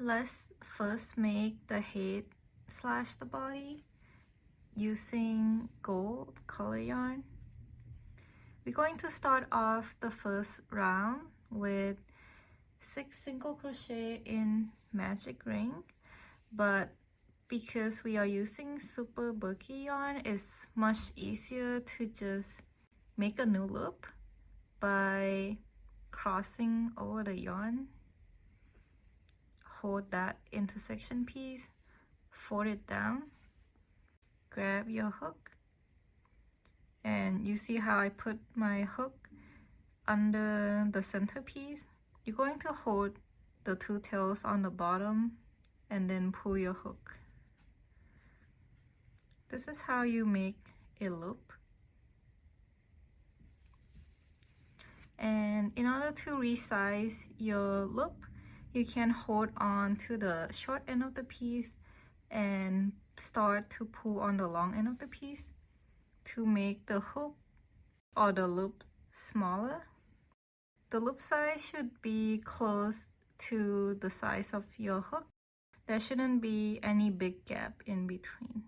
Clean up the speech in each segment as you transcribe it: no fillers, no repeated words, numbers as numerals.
Let's first make the head / the body using gold color yarn. We're going to start off the first round with 6 single crochet in magic ring, but because we are using super bulky yarn, it's much easier to just make a new loop by crossing over the yarn. Hold that intersection piece, fold it down, grab your hook, and you see how I put my hook under the center piece? You're going to hold the 2 tails on the bottom and then pull your hook. This is how you make a loop. And in order to resize your loop, you can hold on to the short end of the piece and start to pull on the long end of the piece to make the hoop or the loop smaller. The loop size should be close to the size of your hook. There shouldn't be any big gap in between.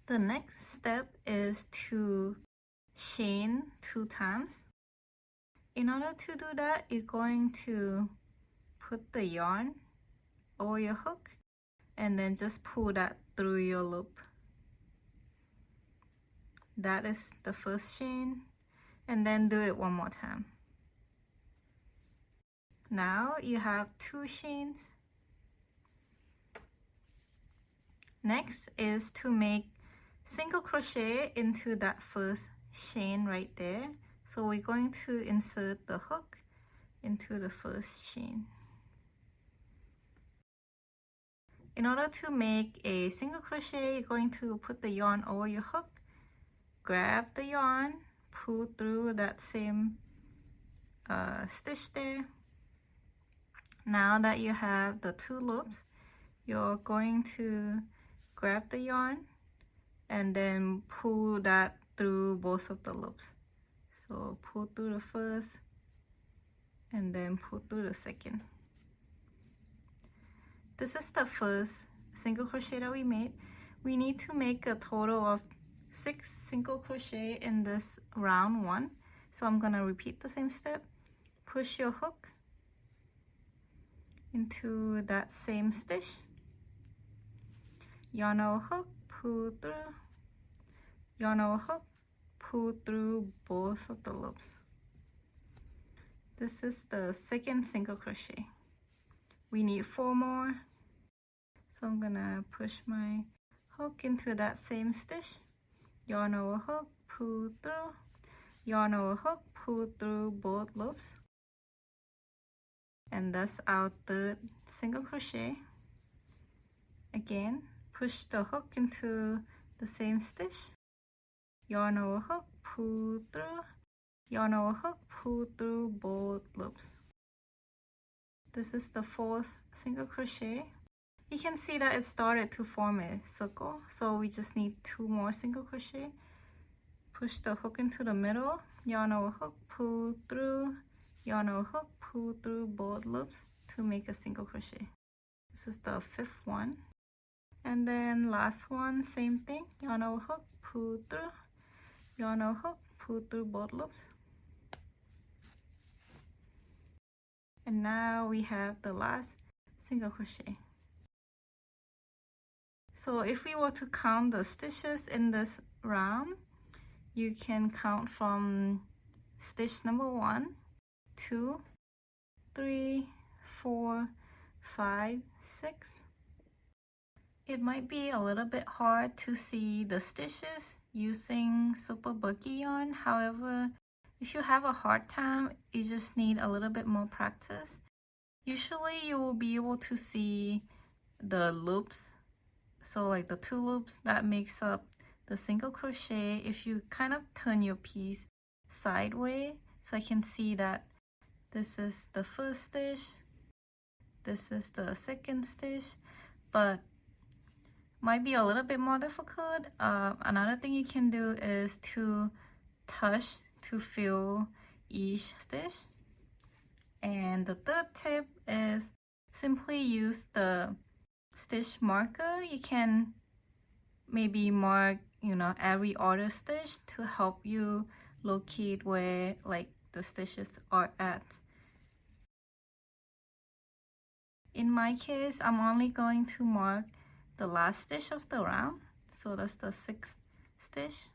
The next step is to chain 2 times. In order to do that, you're going to put the yarn over your hook and then just pull that through your loop. That is the first chain, and then do it one more time. Now you have 2 chains. Next is to make single crochet into that first chain right there. So we're going to insert the hook into the first chain. In order to make a single crochet, you're going to put the yarn over your hook, grab the yarn, pull through that same stitch there. Now that you have the 2 loops, you're going to grab the yarn and then pull that through both of the loops. So pull through the first and then pull through the second. This is the first single crochet that we made. We need to make a total of 6 single crochet in this round 1. So I'm gonna repeat the same step. Push your hook into that same stitch. Yarn over hook, pull through. Yarn over hook, pull through both of the loops. This is the second single crochet. We need 4 more. So I'm gonna push my hook into that same stitch. Yarn over hook, pull through. Yarn over hook, pull through both loops. And that's our third single crochet. Again, push the hook into the same stitch. Yarn over hook, pull through. Yarn over hook, pull through both loops. This is the 4th single crochet. You can see that it started to form a circle, so we just need 2 more single crochet. Push the hook into the middle, yarn over hook, pull through, yarn over hook, pull through both loops to make a single crochet. This is the 5th one. And then last one, same thing, yarn over hook, pull through, yarn over hook, pull through both loops. And now we have the last single crochet. So if we were to count the stitches in this round, you can count from stitch number 1, 2, 3, 4, 5, 6. It might be a little bit hard to see the stitches using super bulky yarn. However, if you have a hard time, you just need a little bit more practice. Usually you will be able to see the loops. So like the 2 loops that makes up the single crochet. If you kind of turn your piece sideways, so I can see that this is the first stitch, this is the second stitch, but might be a little bit more difficult. Another thing you can do is to touch to feel each stitch, And the third tip is simply use the stitch marker. You can maybe mark, you know, every other stitch to help you locate where like the stitches are at. In my case, I'm only going to mark the last stitch of the round, so that's the 6th stitch.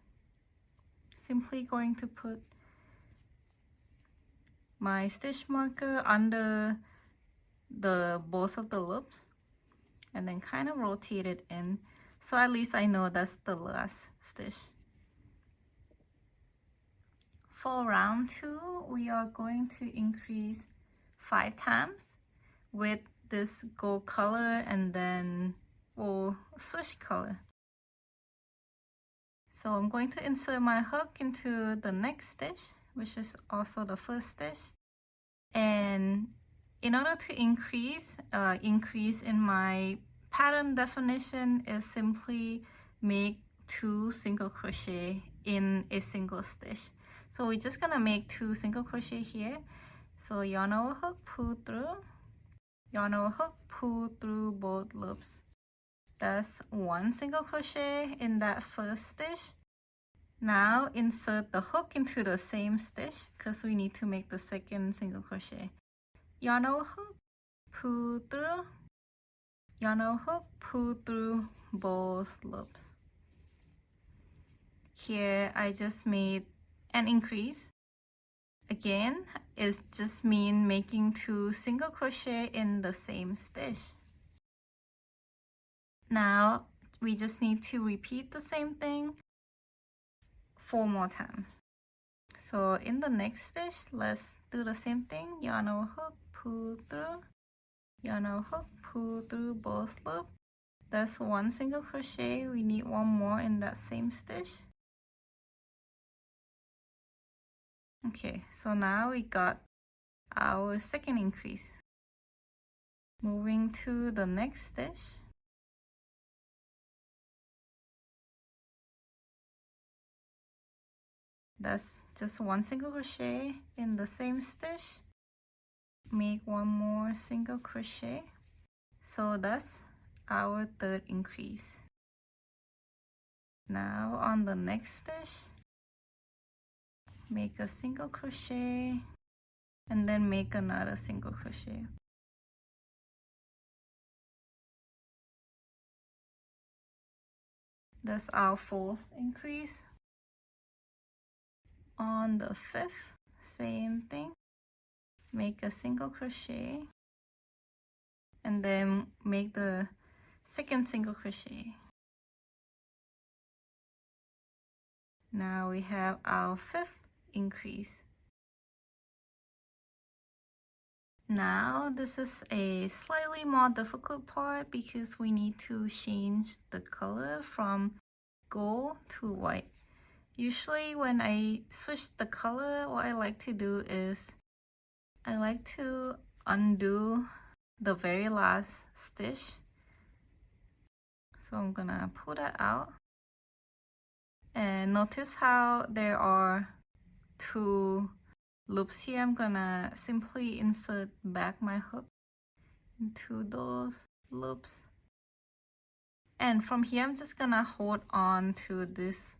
Simply going to put my stitch marker under the both of the loops and then kind of rotate it in, so at least I know that's the last stitch. For round 2, we are going to increase 5 times with this gold color, and then we'll switch color. So I'm going to insert my hook into the next stitch, which is also the first stitch. And in order to increase in my pattern definition is simply make 2 single crochet in a single stitch. So we're just gonna make 2 single crochet here. So yarn over hook, pull through, yarn over hook, pull through both loops. That's 1 single crochet in that first stitch. Now insert the hook into the same stitch because we need to make the second single crochet. Yarn over hook, pull through, yarn over hook, pull through both loops. Here I just made an increase. Again, it's just mean making 2 single crochet in the same stitch. Now we just need to repeat the same thing 4 more times. So in the next stitch, let's do the same thing. Yarn over hook, pull through, yarn over hook, pull through both loops. That's 1 single crochet. We need 1 more in that same stitch. Okay, so now we got our second increase. Moving to the next stitch. That's just 1 single crochet in the same stitch. Make 1 more single crochet. So that's our third increase. Now on the next stitch, make a single crochet and then make another single crochet. That's our 4th increase. On the 5th, same thing, make a single crochet and then make the second single crochet. Now we have our 5th increase. Now this is a slightly more difficult part because we need to change the color from gold to white. Usually when I switch the color, what I like to do is I like to undo the very last stitch. So I'm gonna pull that out. And notice how there are 2 loops here. I'm gonna simply insert back my hook into those loops. And from here, I'm just gonna hold on to this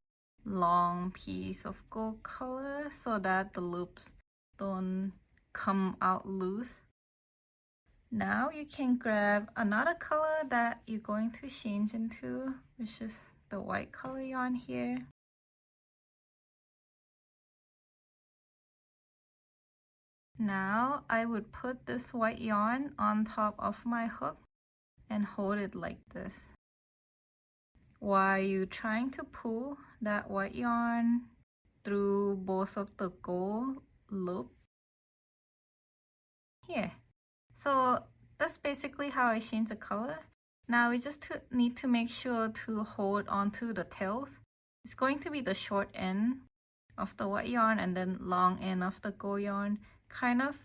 long piece of gold color so that the loops don't come out loose. Now you can grab another color that you're going to change into, which is the white color yarn here. Now I would put this white yarn on top of my hook and hold it like this, while you're trying to pull that white yarn through both of the gold loop here. So that's basically how I change the color. Now we just need to make sure to hold onto the tails. It's going to be the short end of the white yarn and then long end of the gold yarn. Kind of,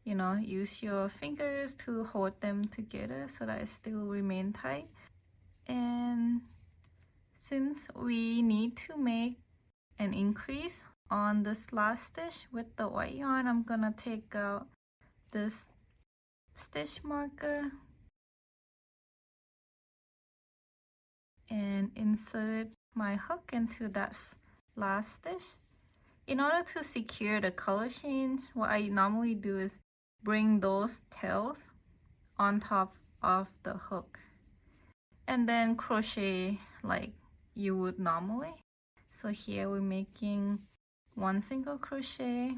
you know, use your fingers to hold them together so that it still remain tight. And since we need to make an increase on this last stitch with the white yarn, I'm gonna take out this stitch marker and insert my hook into that last stitch. In order to secure the color change, what I normally do is bring those tails on top of the hook and then crochet like you would normally. So here we're making one single crochet,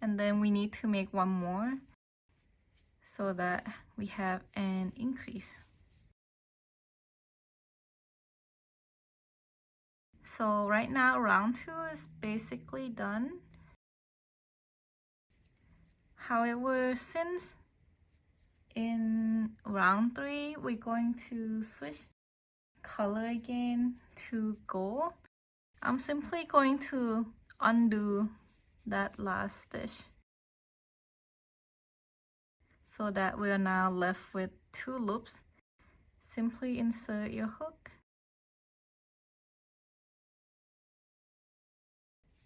and then we need to make one more so that we have an increase. So right now round 2 is basically done. However, since in round 3 we're going to switch color again to gold, I'm simply going to undo that last stitch so that we are now left with 2 loops. Simply insert your hook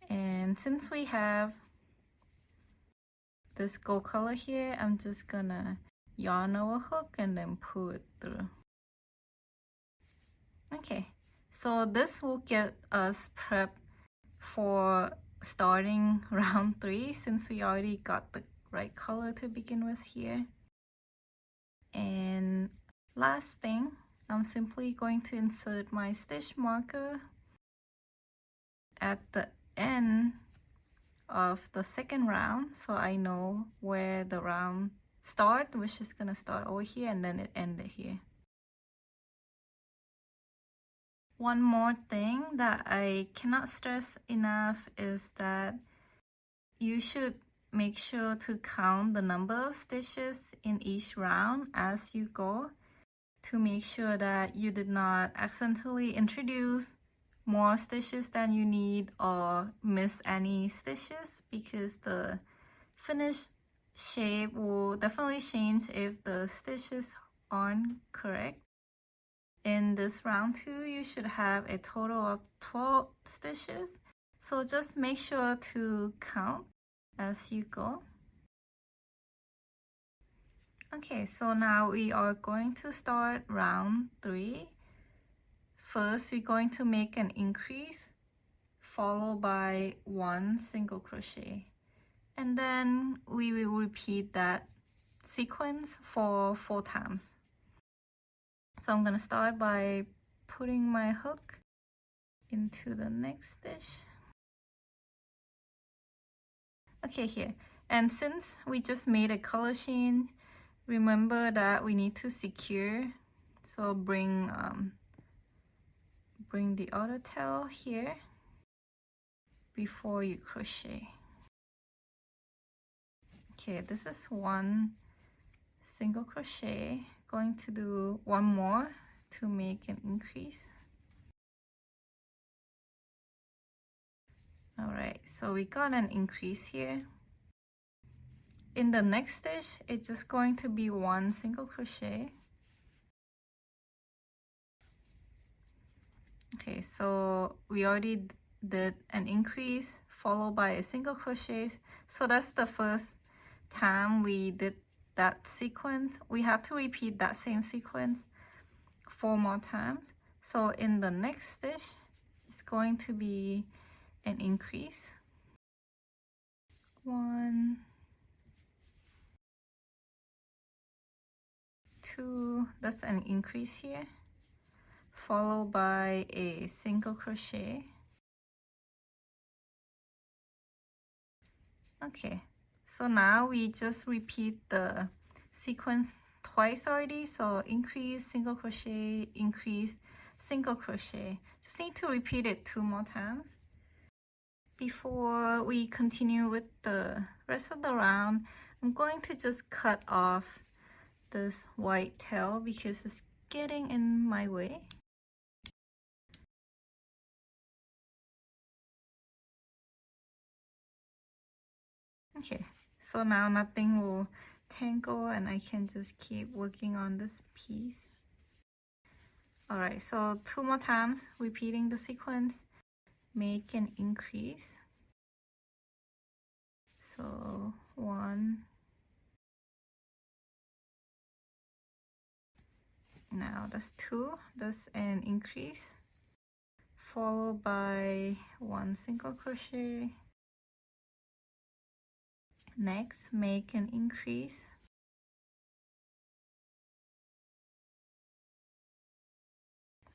and since we have this gold color here, I'm just gonna yarn our hook and then pull it through. Okay, so this will get us prepped for starting round 3 since we already got the right color to begin with here. And last thing, I'm simply going to insert my stitch marker at the end of the second round so I know where the round start, which is gonna start over here and then it ended here. One more thing that I cannot stress enough is that you should make sure to count the number of stitches in each round as you go to make sure that you did not accidentally introduce more stitches than you need or miss any stitches, because the finished shape will definitely change if the stitches aren't correct. In this round 2 you should have a total of 12 stitches, so just make sure to count as you go. Okay, so now we are going to start round 3. First, we're going to make an increase followed by 1 single crochet, and then we will repeat that sequence for 4 times. So I'm going to start by putting my hook into the next stitch. Okay, here. And since we just made a color change, remember that we need to secure. So bring the other tail here before you crochet. Okay, this is 1 single crochet. Going to do 1 more to make an increase. All right, so we got an increase here. In the next stitch, it's just going to be 1 single crochet. Okay, so we already did an increase followed by a single crochet. So that's the first time we did that sequence. We have to repeat that same sequence 4 more times. So in the next stitch, it's going to be an increase. 1, 2, that's an increase here, followed by a single crochet. Okay, so now we just repeat the sequence twice already. So increase, single crochet, increase, single crochet. Just need to repeat it 2 more times. Before we continue with the rest of the round, I'm going to just cut off this white tail because it's getting in my way. Okay, so now nothing will tangle and I can just keep working on this piece. All right, so 2 more times repeating the sequence, make an increase. So 1, Now that's 2, that's an increase, followed by 1 single crochet. Next, make an increase,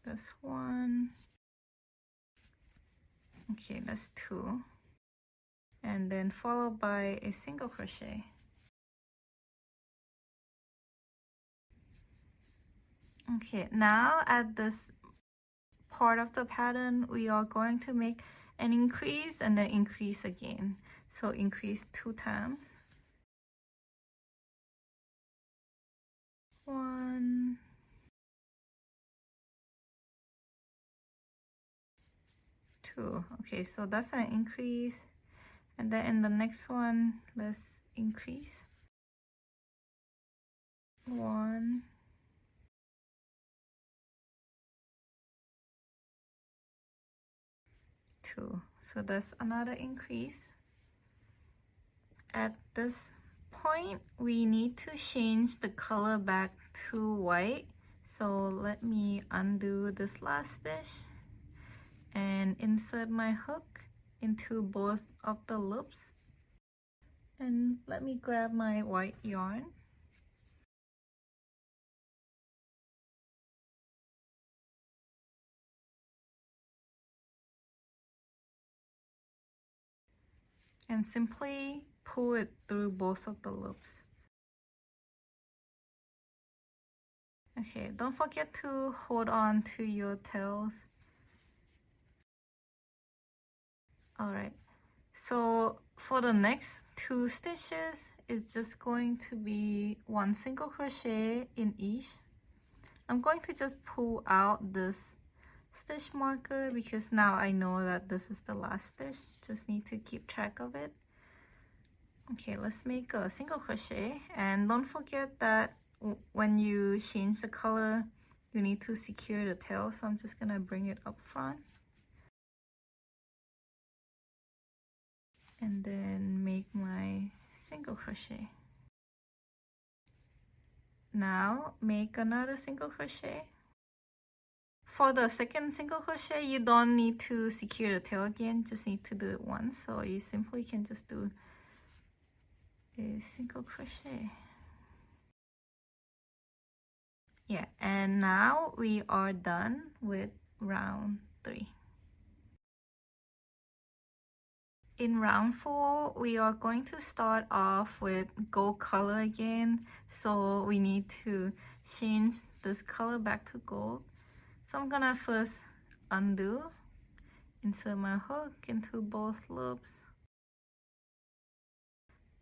that's 1, okay, that's 2, and then followed by a single crochet. Okay, now at this part of the pattern, we are going to make an increase and then increase again. So increase 2 times. 1, 2. Okay, so that's an increase. And then in the next one, let's increase. 1, 2. So that's another increase. At this point, we need to change the color back to white. So let me undo this last stitch and insert my hook into both of the loops. And let me grab my white yarn. And simply pull it through both of the loops. Okay, don't forget to hold on to your tails. Alright, so for the next 2 stitches, it's just going to be 1 single crochet in each. I'm going to just pull out this stitch marker because now I know that this is the last stitch. Just need to keep track of it. Okay, let's make a single crochet, and don't forget that when you change the color, you need to secure the tail. So I'm just gonna bring it up front and then make my single crochet. Now make another single crochet. For the second single crochet, you don't need to secure the tail again, just need to do it once. So you simply can just do a single crochet. Yeah, and now we are done with round 3. In round 4, we are going to start off with gold color again. So we need to change this color back to gold. So I'm gonna first undo, insert my hook into both loops.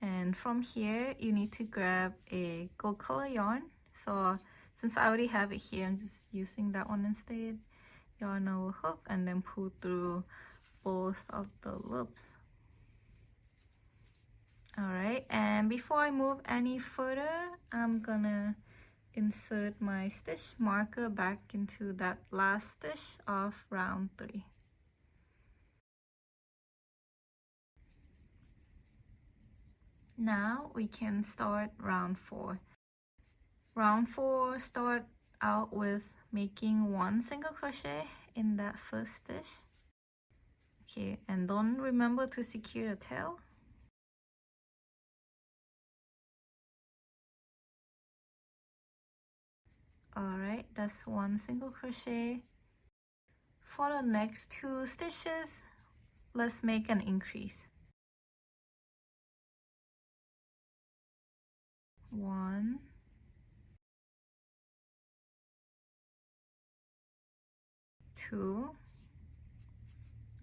And from here, you need to grab a gold color yarn. So since I already have it here, I'm just using that one instead. Yarn over hook and then pull through both of the loops. Alright, and before I move any further, I'm gonna insert my stitch marker back into that last stitch of round 3. Now we can start round 4. Round 4, start out with making 1 single crochet in that first stitch. Okay, and don't remember to secure the tail. Alright, that's 1 single crochet. For the next 2 stitches, let's make an increase. 1, 2.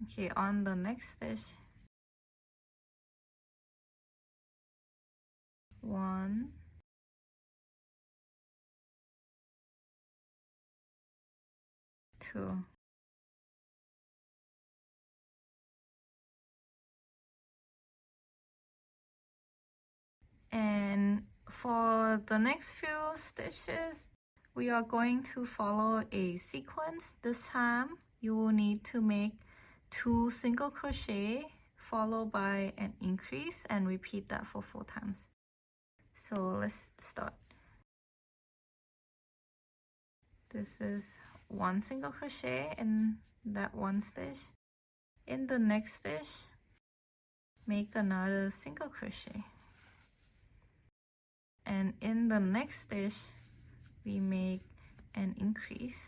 Okay, on the next stitch, 1, 2. And for the next few stitches, we are going to follow a sequence. This time, you will need to make 2 single crochet followed by an increase and repeat that for 4 times. So let's start. This is one single crochet in that one stitch. In the next stitch, make another single crochet, and in the next stitch we make an increase.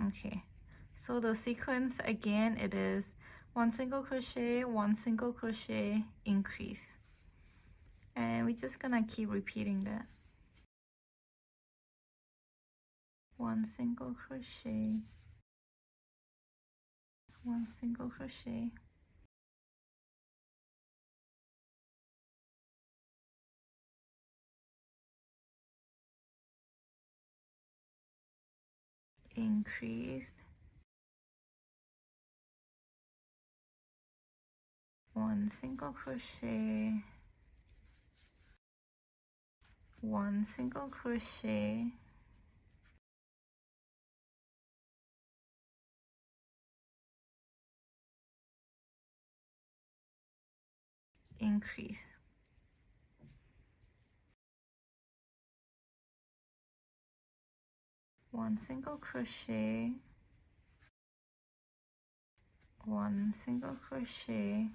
Okay, so the sequence again, it is one single crochet, one single crochet, increase, and we're just gonna keep repeating that. One single crochet, one single crochet, increased, one single crochet, one single crochet, increase. One single crochet, one single crochet,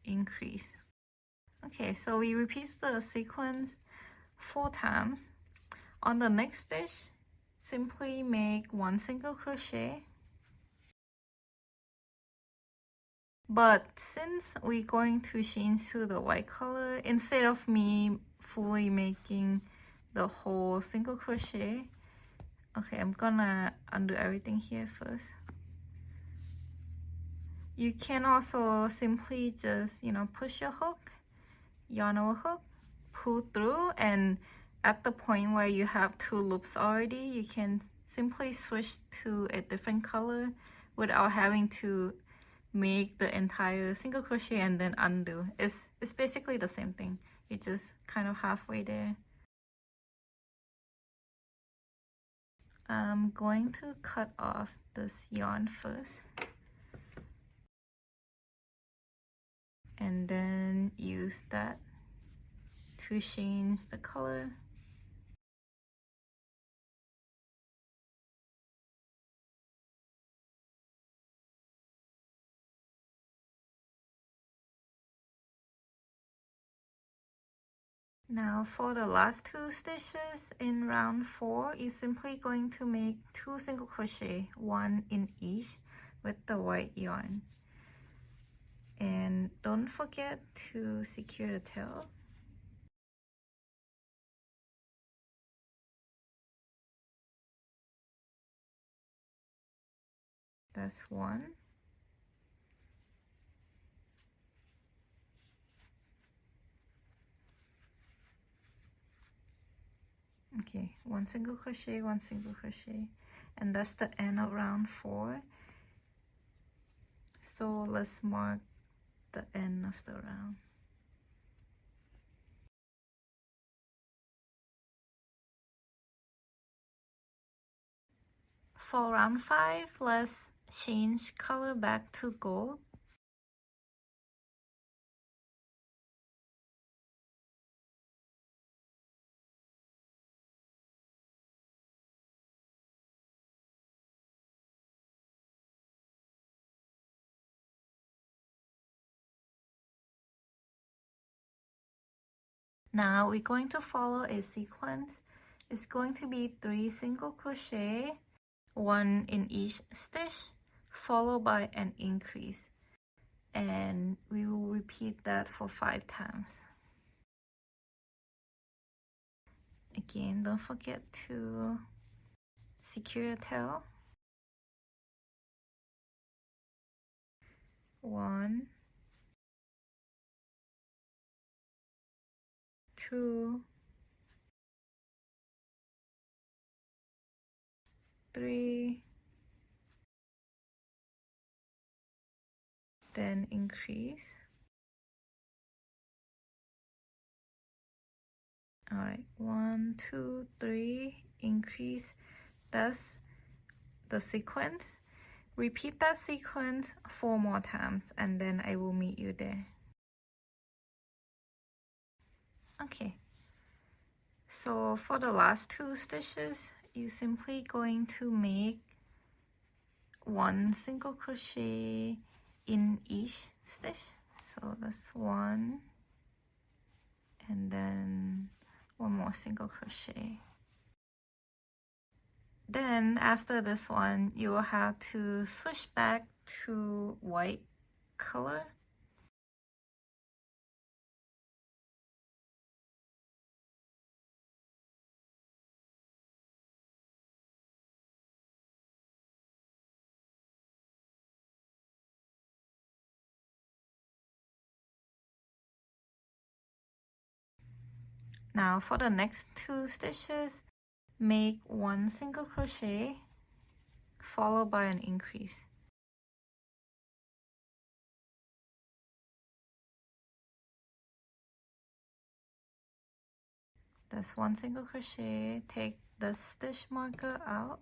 increase. Okay, so we repeat the sequence 4 times. On the next stitch, simply make one single crochet. But since we're going to change to the white color, instead of me fully making the whole single crochet, okay, I'm gonna undo everything here first. You can also simply just, push your hook, yarn over hook, pull through, and at the point where you have 2 loops already, you can simply switch to a different color without having to make the entire single crochet and then undo. It's basically the same thing. You're just kind of halfway there. I'm going to cut off this yarn first, and then use that to change the color. Now for the last 2 stitches in round 4, you're simply going to make 2 single crochet, 1 in each with the white yarn. And don't forget to secure the tail. That's 1. Okay, 1 single crochet, 1 single crochet, and that's the end of round 4. So let's mark the end of the round. For round 5, let's change color back to gold. Now we're going to follow a sequence. It's going to be 3 single crochet, 1 in each stitch, followed by an increase. And we will repeat that for 5 times. Again, don't forget to secure the tail. 1, 2, 3, then increase. All right, 1, 2, 3, increase, that's the sequence. Repeat that sequence 4 more times and then I will meet you there. Okay, so for the last 2 stitches, you're simply going to make 1 single crochet in each stitch. So that's 1 and then 1 more single crochet. Then after this one, you will have to switch back to white color. Now for the next 2 stitches, make 1 single crochet followed by an increase. That's 1 single crochet. Take the stitch marker out.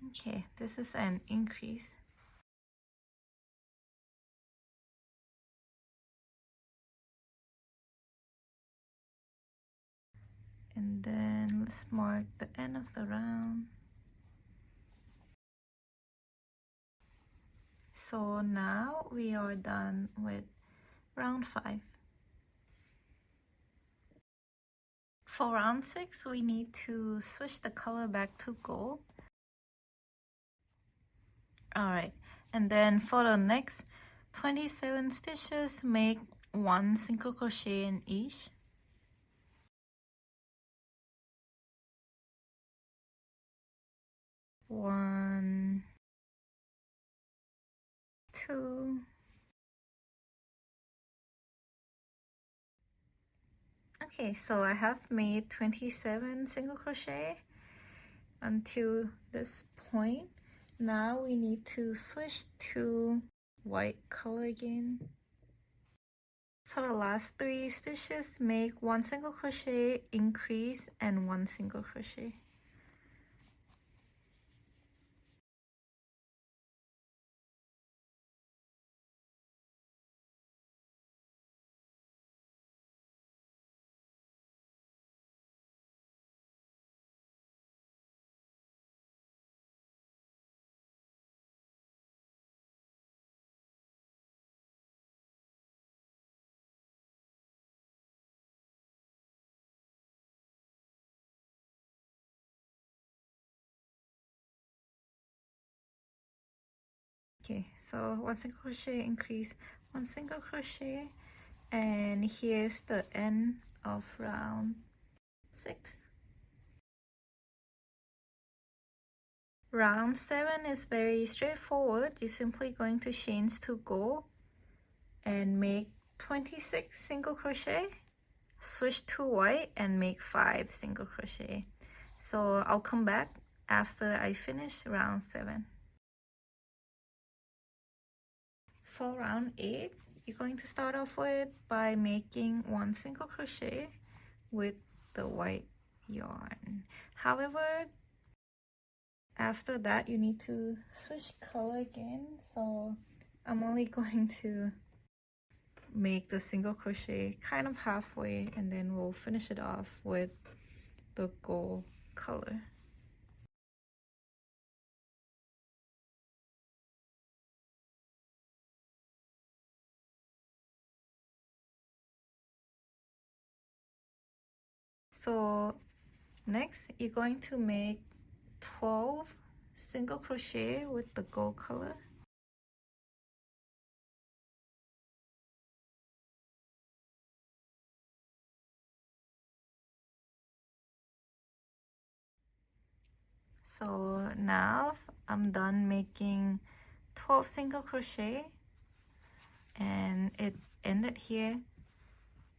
Okay, this is an increase. And then let's mark the end of the round. So now we are done with round 5. For round 6, we need to switch the color back to gold. Alright, and then for the next 27 stitches, make 1 single crochet in each. One, 2, okay, so I have made 27 single crochet until this point. Now we need to switch to white color again. For the last 3 stitches, make 1 single crochet, increase, and 1 single crochet. Okay, so 1 single crochet, increase, 1 single crochet, and here's the end of round 6. Round 7 is very straightforward. You're simply going to change to gold and make 26 single crochet, switch to white and make 5 single crochet. So I'll come back after I finish round 7. For round 8, you're going to start off with by making 1 single crochet with the white yarn. However, after that you need to switch color again, so I'm only going to make the single crochet kind of halfway and then we'll finish it off with the gold color. So next you're going to make 12 single crochet with the gold color. So now I'm done making 12 single crochet and it ended here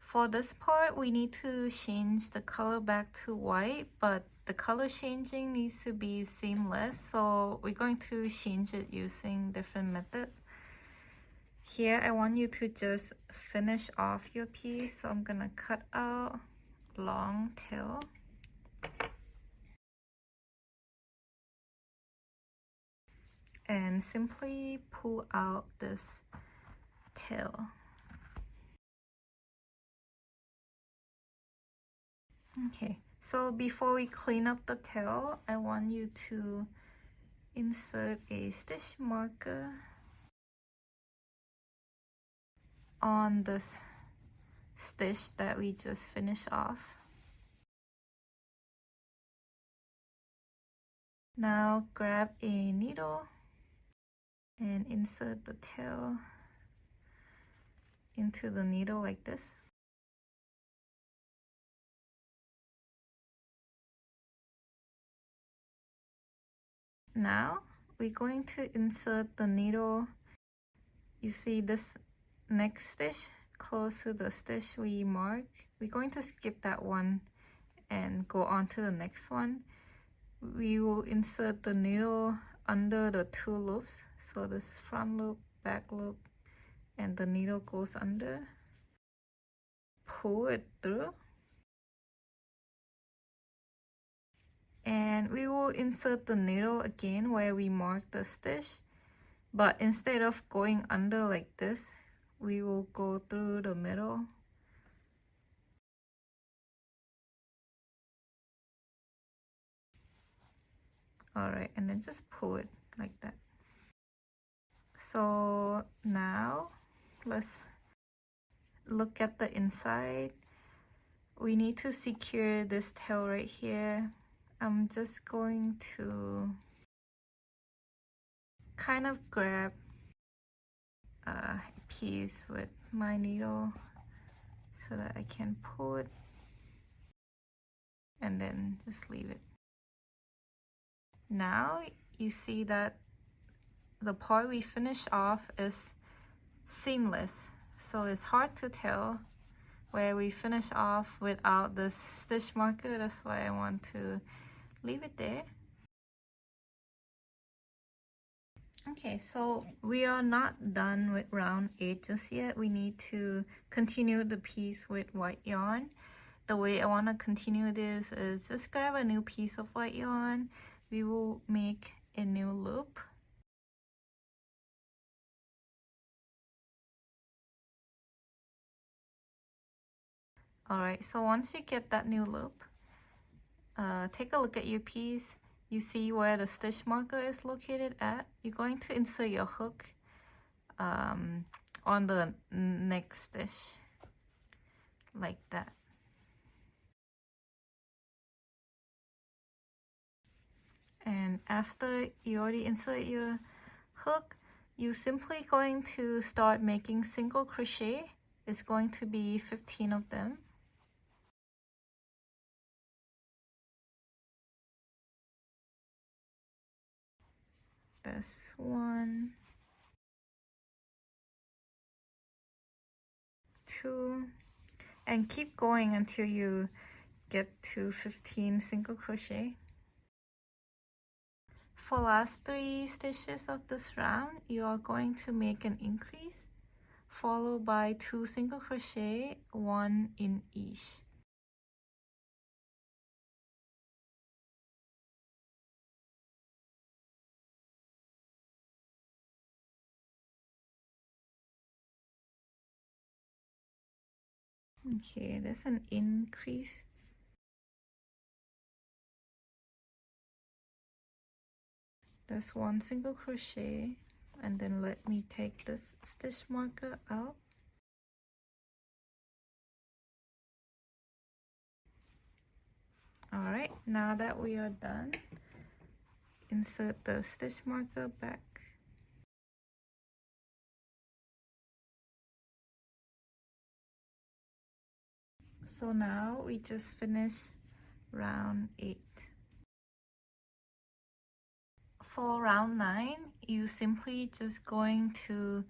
For this part, we need to change the color back to white, but the color changing needs to be seamless, so we're going to change it using different methods. Here, I want you to just finish off your piece, so I'm gonna cut out long tail. And simply pull out this tail. Okay, so before we clean up the tail, I want you to insert a stitch marker on this stitch that we just finished off. Now grab a needle and insert the tail into the needle like this. Now we're going to insert the needle. You see this next stitch close to the stitch we marked. We're going to skip that one and go on to the next one. We will insert the needle under the two loops. So this front loop, back loop, and the needle goes under. Pull it through. And we will insert the needle again where we marked the stitch, but instead of going under like this, we will go through the middle. Alright, and then just pull it like that. So now let's look at the inside. We need to secure this tail right here. I'm just going to kind of grab a piece with my needle so that I can pull it and then just leave it. Now you see that the part we finished off is seamless, so it's hard to tell where we finish off without the stitch marker. That's why I want to leave it there. Okay, so we are not done with round 8 just yet. We need to continue the piece with white yarn. The way I want to continue this is just grab a new piece of white yarn. We will make a new loop. Alright, so once you get that new loop, take a look at your piece. You see where the stitch marker is located at. You're going to insert your hook on the next stitch like that. And after you already insert your hook, you're simply going to start making single crochet. It's going to be 15 of them. This 1, 2, and keep going until you get to 15 single crochet. For last 3 stitches of this round, you are going to make an increase followed by 2 single crochet, 1 in each. Okay, there's an increase. There's 1 single crochet, and then let me take this stitch marker out. Alright, now that we are done, insert the stitch marker back. So now we just finished round 8. For round 9, you simply just going to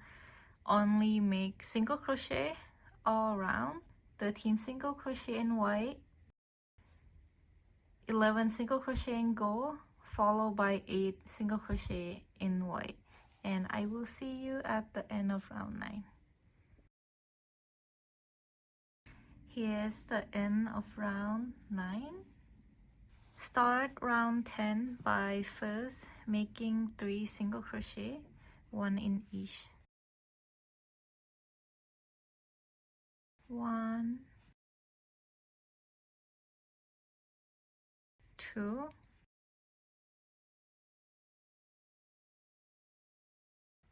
only make single crochet all around. 13 single crochet in white, 11 single crochet in gold, followed by 8 single crochet in white. And I will see you at the end of round 9. Here's the end of round 9. Start round 10 by first making 3 single crochet, 1 in each. 1, 2,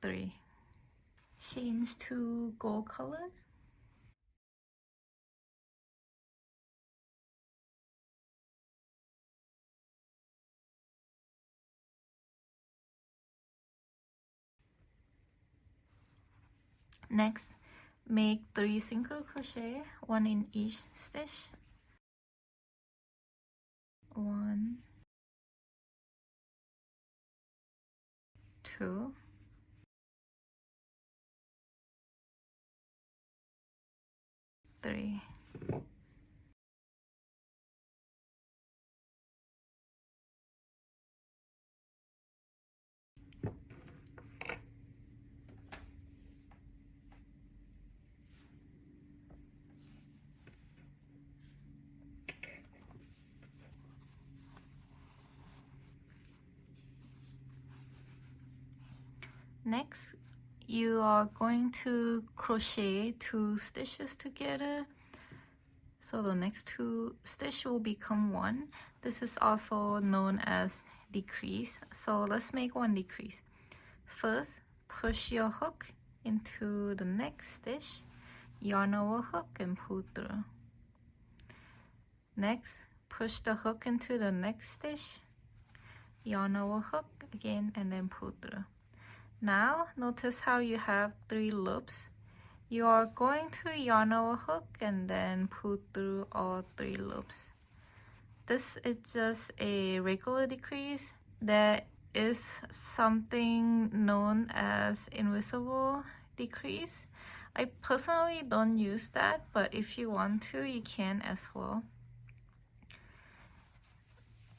3. Change to gold color. Next, make 3 single crochet, 1 in each stitch. 1, 2, 3. Next, you are going to crochet 2 stitches together. So the next 2 stitches will become 1. This is also known as decrease. So let's make 1 decrease. First, push your hook into the next stitch, yarn over hook and pull through. Next, push the hook into the next stitch, yarn over hook again, and then pull through. Now, notice how you have 3 loops. You are going to yarn over hook and then pull through all 3 loops. This is just a regular decrease. There is something known as invisible decrease. I personally don't use that, but if you want to, you can as well.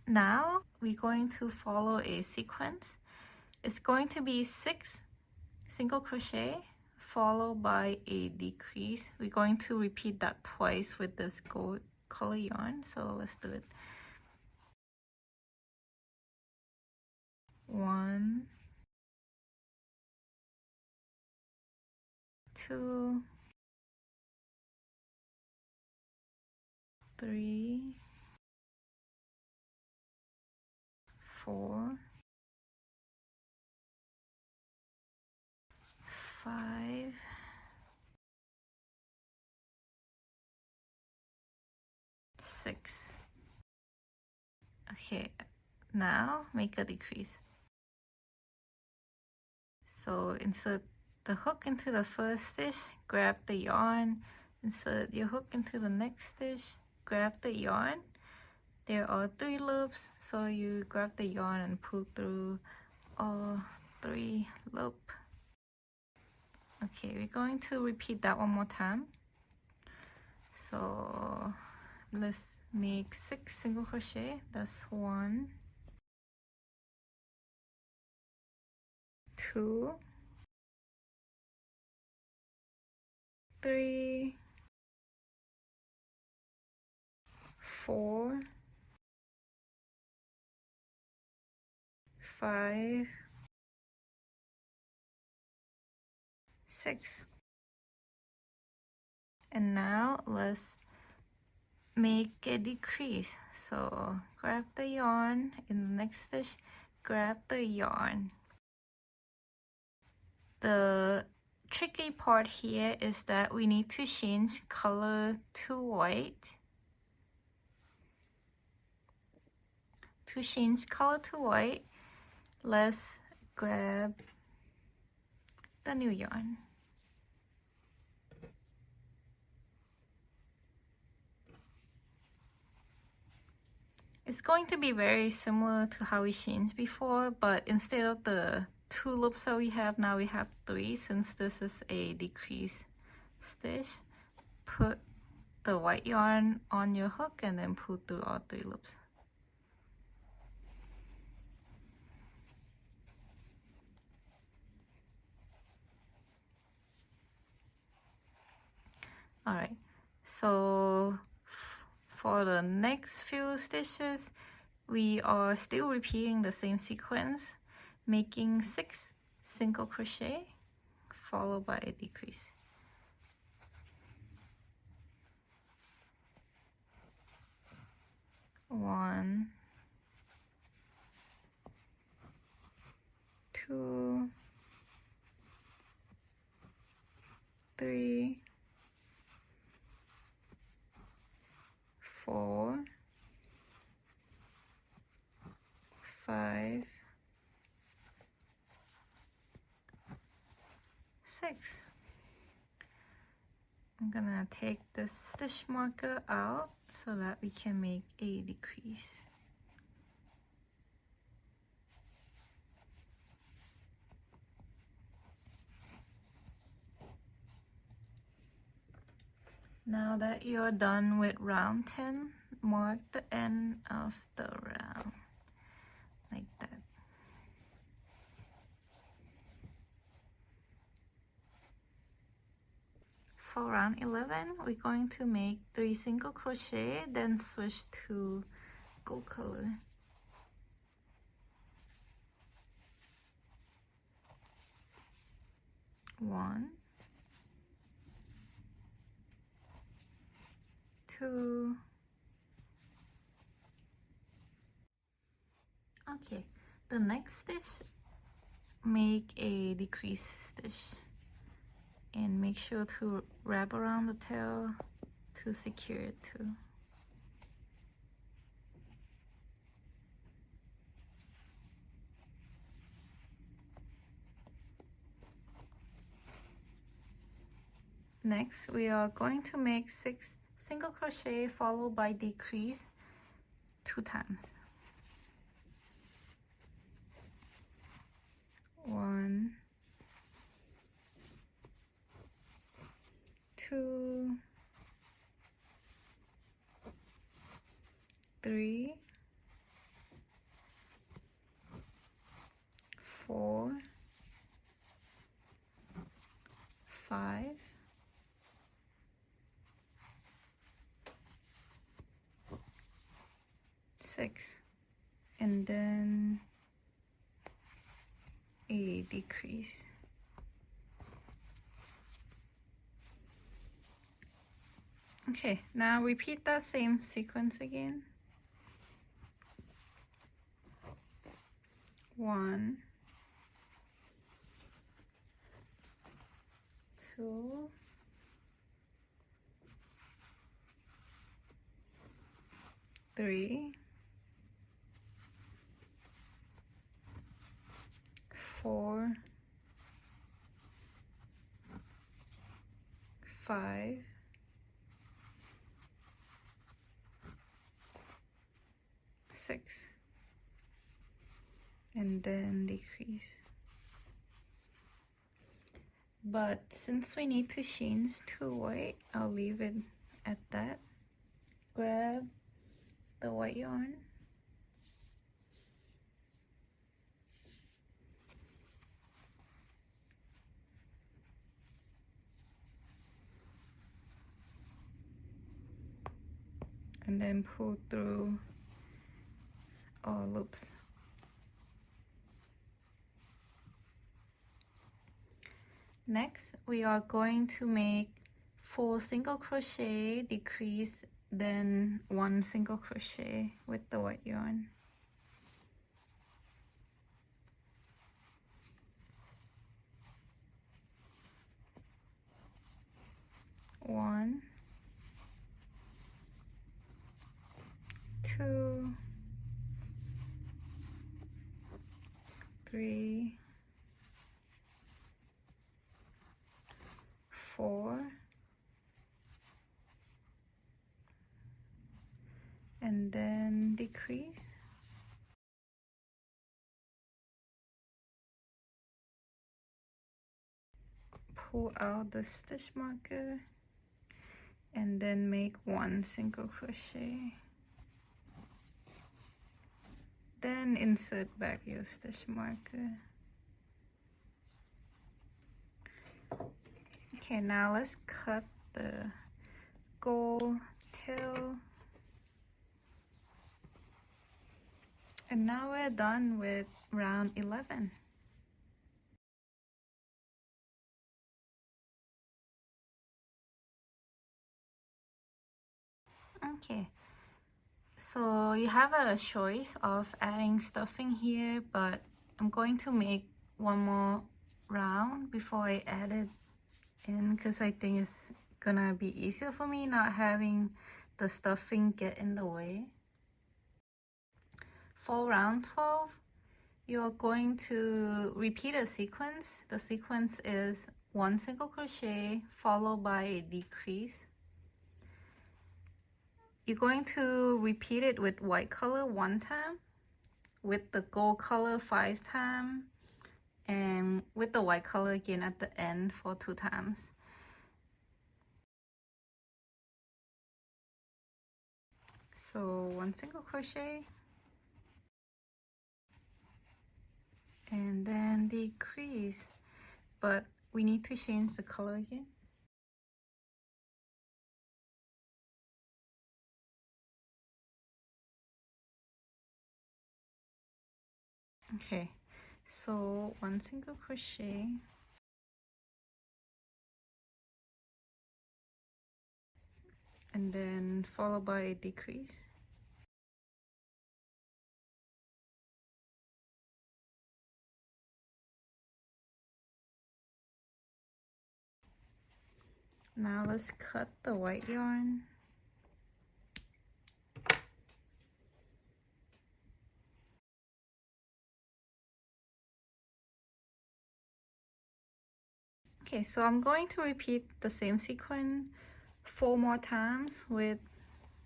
Now, we're going to follow a sequence. It's going to be 6 single crochet followed by a decrease. We're going to repeat that twice with this gold color yarn, so let's do it. 1, 2, 3, 4, 5, 6. Okay, now make a decrease. So insert the hook into the first stitch, grab the yarn, insert your hook into the next stitch, grab the yarn. There are 3 loops, so you grab the yarn and pull through all 3 loops. Okay, we're going to repeat that one more time. So let's make 6 single crochet. That's 1, 2, 3, 4, 5, 6. And now let's make a decrease. So grab the yarn in the next stitch, grab the yarn. The tricky part here is that we need to change color to white. To change color to white, let's grab the new yarn. It's going to be very similar to how we changed before, but instead of the 2 loops that we have, now we have 3 since this is a decrease stitch. Put the white yarn on your hook and then pull through all 3 loops. Alright, so for the next few stitches, we are still repeating the same sequence, making 6 single crochet followed by a decrease. One, 2, 3, 4, 5, 6. I'm gonna take the stitch marker out so that we can make a decrease. Now that you're done with round 10, mark the end of the round like that. For round 11, we're going to make 3 single crochet, then switch to gold color. One, 2. Okay, the next stitch, make a decrease stitch and make sure to wrap around the tail to secure it too. Next, we are going to make 6 single crochet followed by decrease 2 times. 1, 2, 3, 4, 5, 6, and then a decrease. Okay, now repeat that same sequence again. 1, 2, 3, 4, 5, 6, and then decrease. But since we need to change to white, I'll leave it at that. Grab the white yarn, and then pull through all loops. Next, we are going to make 4 single crochet, decrease, then 1 single crochet with the white yarn. 1, 2, 3, 4, and then decrease. Pull out the stitch marker and then make 1 single crochet, then insert back your stitch marker. Okay, now let's cut the gold tail, and now we're done with round 11. Okay, so you have a choice of adding stuffing here, but I'm going to make one more round before I add it in, because I think it's gonna be easier for me not having the stuffing get in the way. For round 12, you're going to repeat a sequence. The sequence is 1 single crochet followed by a decrease. You're going to repeat it with white color 1 time, with the gold color 5 times, and with the white color again at the end for 2 times. So 1 single crochet, and then decrease, but we need to change the color again. Okay, so 1 single crochet, and then followed by a decrease. Now let's cut the white yarn. Okay, so I'm going to repeat the same sequence 4 more times with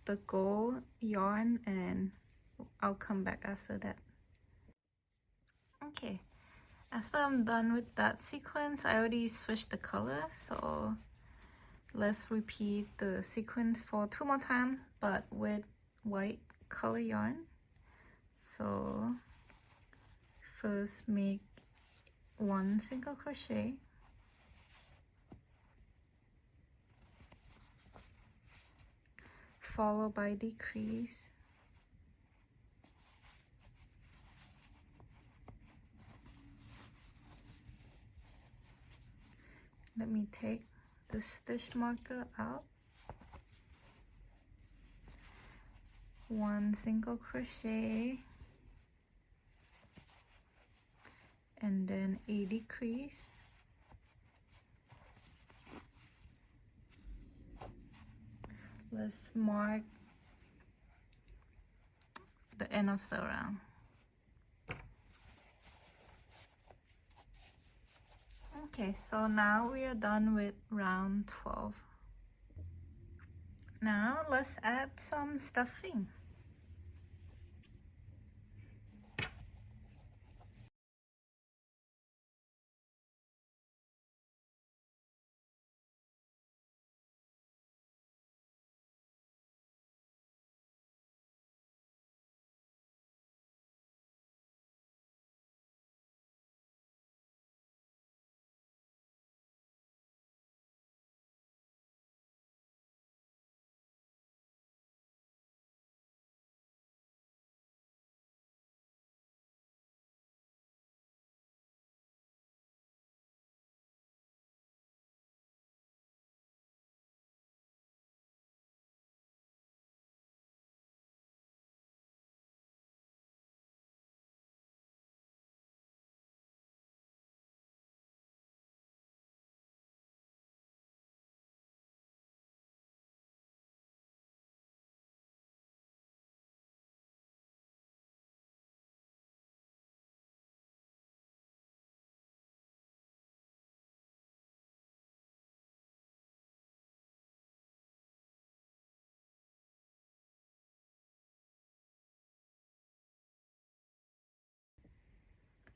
the gold yarn, and I'll come back after that. Okay, after I'm done with that sequence, I already switched the color, so let's repeat the sequence for 2 more times, but with white color yarn. So first make 1 single crochet, followed by decrease, let me take the stitch marker out, 1 single crochet, and then a decrease, let's mark the end of the round. Okay, so now we are done with round 12. Now let's add some stuffing.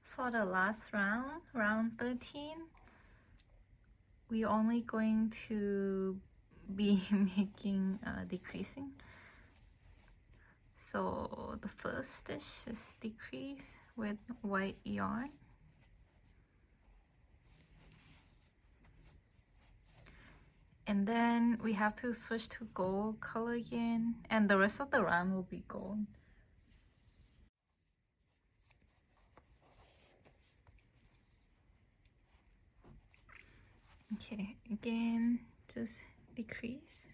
For the last round, round 13, we're only going to be making decreasing. So the first stitch is decrease with white yarn. And then we have to switch to gold color again, and the rest of the round will be gold. Okay, again, just decrease.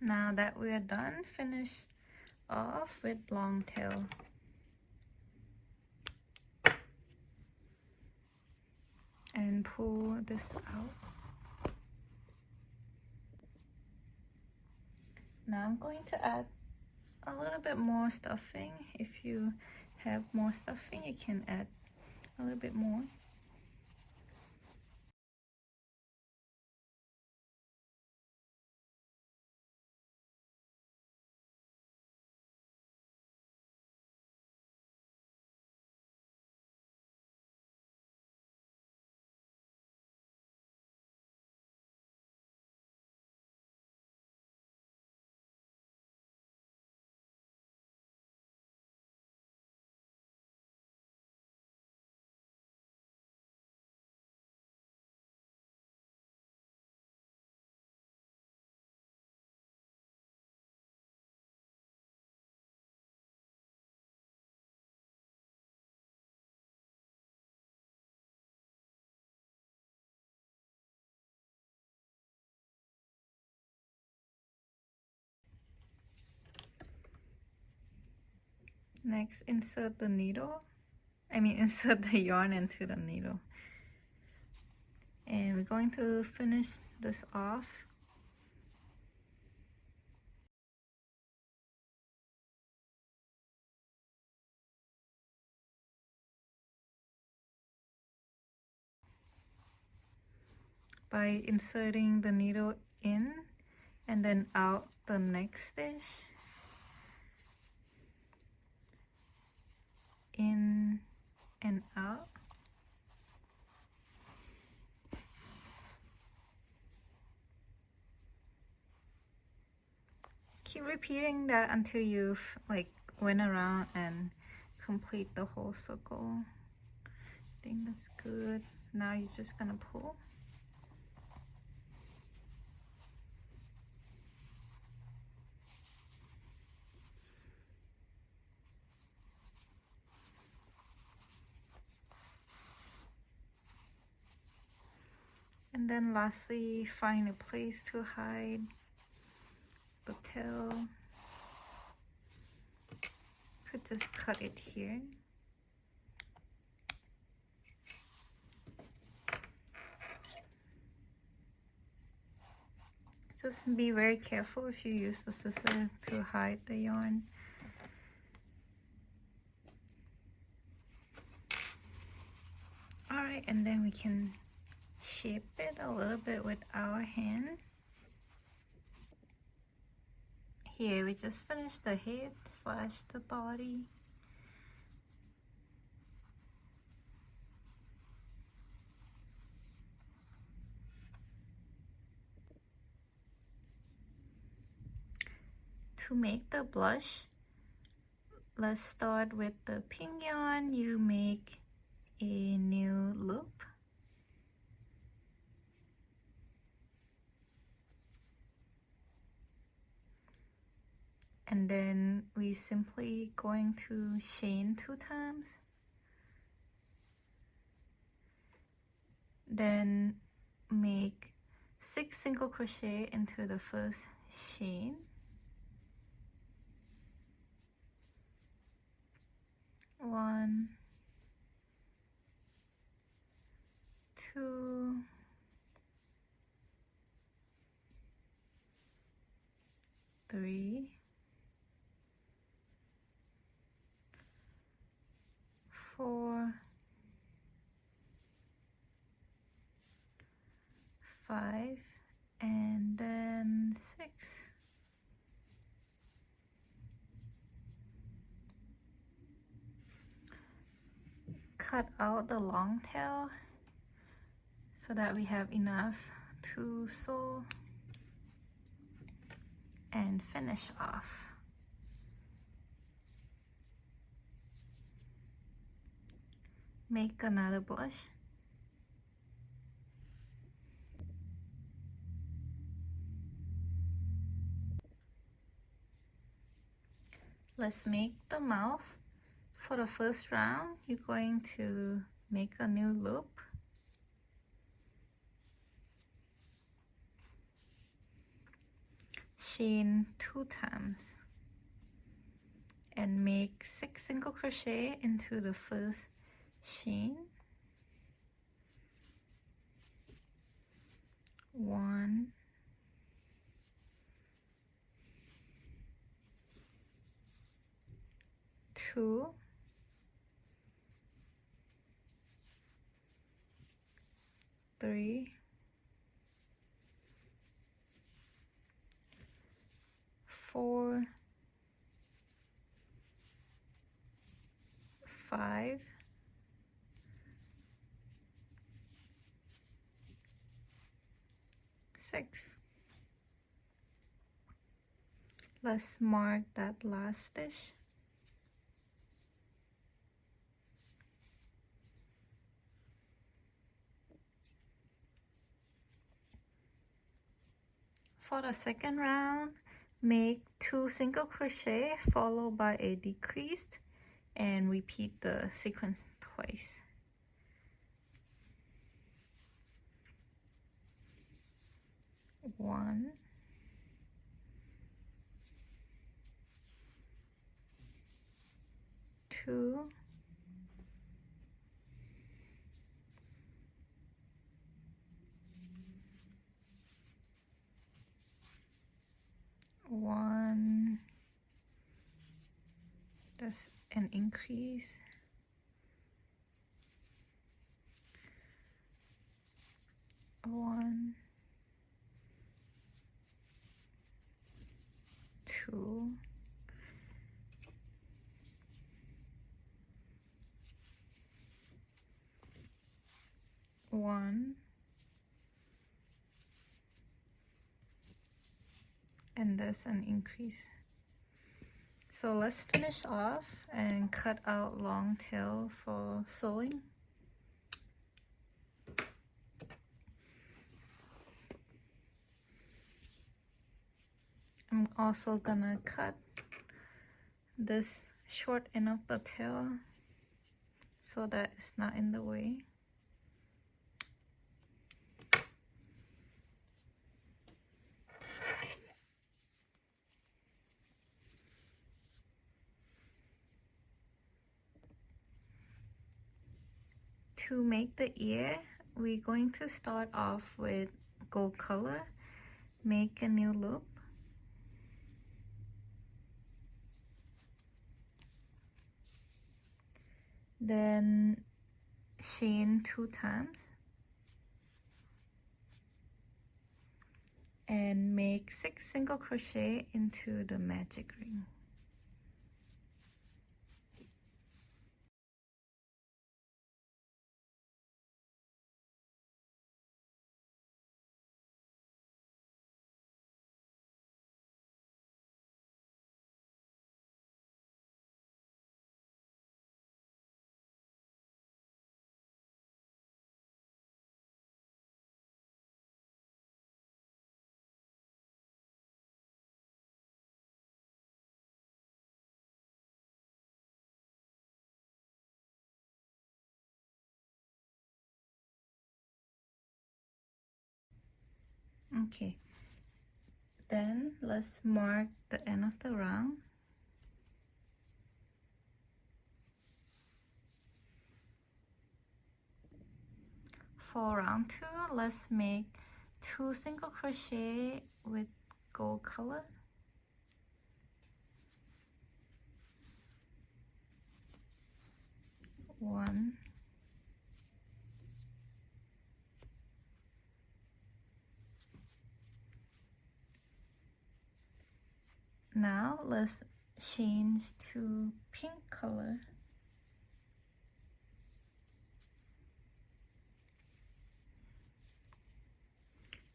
Now that we're done, finish off with long tail. And pull this out. Now I'm going to add a little bit more stuffing. If you have more stuffing, you can add a little bit more. Next, insert the needle. Insert the yarn into the needle. And we're going to finish this off. By inserting the needle in and then out the next stitch. In and out. Keep repeating that until you've went around and complete the whole circle. I think that's good. Now you're just gonna pull. And then lastly, find a place to hide the tail. Could just cut it here. Just be very careful if you use the scissors to hide the yarn. Alright, and then we can shape it a little bit with our hand. Here we just finished the head / the body. To make the blush, let's start with the pink yarn. You make a new loop. And then we simply going to chain 2 times. Then make 6 single crochet into the first chain. 1, 2, 3, 4, 5, and then 6. Cut out the long tail so that we have enough to sew and finish off. Make another blush. Let's make the mouth. For the first round, you're going to make a new loop. Chain 2 times and make 6 single crochet into the first chain. 1, 2, 3, 4, 5, 6. Let's mark that last stitch. For the second round, make 2 single crochet followed by a decreased and repeat the sequence twice. One, 2, 1, that's an increase, 1, 2, 1, and that's an increase. So let's finish off and cut out long tail for sewing. I'm also gonna cut this short end of the tail so that it's not in the way. To make the ear, we're going to start off with gold color. make a new loop, then chain 2 times and make 6 single crochet into the magic ring. Okay, then let's mark the end of the round. For round 2, let's make 2 single crochet with gold color. One, now let's change to pink color.